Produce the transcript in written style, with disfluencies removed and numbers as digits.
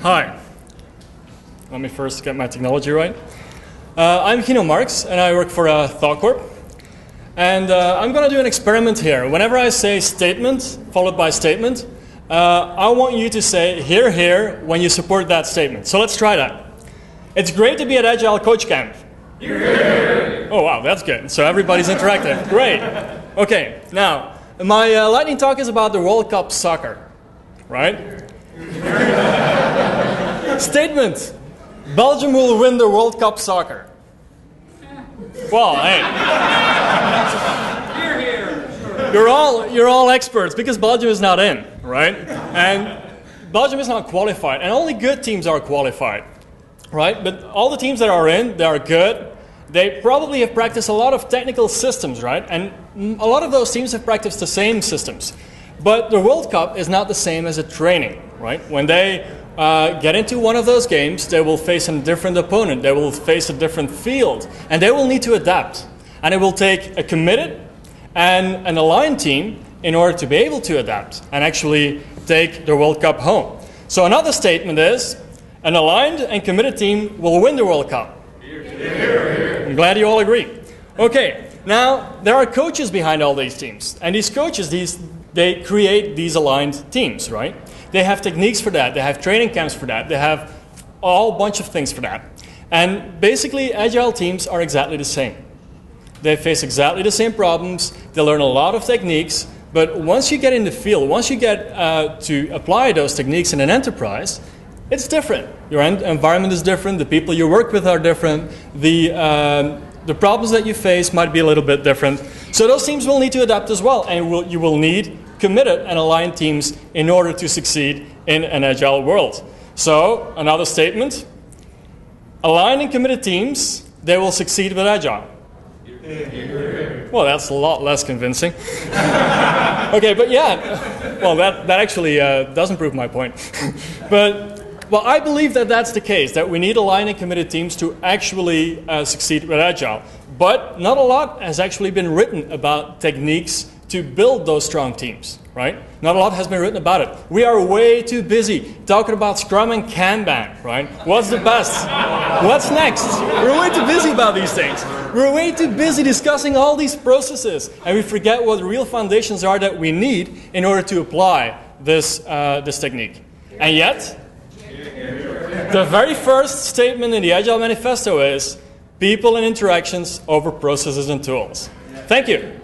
Hi. Let me first get my technology right. I'm Gino Marckx, and I work for ThoughtCorp. And I'm going to do an experiment here. Whenever I say statement, followed by statement, I want you to say here, here, when you support that statement. So let's try that. It's great to be at Agile Coach Camp. Here. Oh, wow, that's good. So everybody's interactive. Great. Okay, now, my lightning talk is about the World Cup soccer, right? Statement. Belgium will win the World Cup soccer. Well, hey. You're all experts because Belgium is not in, right? And Belgium is not qualified, and only good teams are qualified, right? But all the teams that are in, they are good. They probably have practiced a lot of technical systems, right? And a lot of those teams have practiced the same systems. But the World Cup is not the same as a training, right? When they get into one of those games, they will face a different opponent. They will face a different field. And they will need to adapt. And it will take a committed and an aligned team in order to be able to adapt and actually take the World Cup home. So another statement is, an aligned and committed team will win the World Cup. I'm glad you all agree. Okay, now there are coaches behind all these teams. And these coaches, they create these aligned teams, right? They have techniques for that. They have training camps for that. They have a whole bunch of things for that. And basically, Agile teams are exactly the same. They face exactly the same problems. They learn a lot of techniques. But once you get in the field, once you get to apply those techniques in an enterprise, it's different. Your environment is different. The people you work with are different. The problems that you face might be a little bit different. So those teams will need to adapt as well. And you will need committed and aligned teams in order to succeed in an Agile world. So, another statement. Aligned and committed teams, they will succeed with Agile. Well, that's a lot less convincing. Okay, but yeah, well, that actually doesn't prove my point. But, well, I believe that that's the case, that we need aligned and committed teams to actually succeed with Agile. But not a lot has actually been written about techniques to build those strong teams, right? Not a lot has been written about it. We are way too busy talking about Scrum and Kanban, right? What's the best? What's next? We're way too busy about these things. We're way too busy discussing all these processes, and we forget what the real foundations are that we need in order to apply this technique. And yet, the very first statement in the Agile Manifesto is people and interactions over processes and tools. Thank you.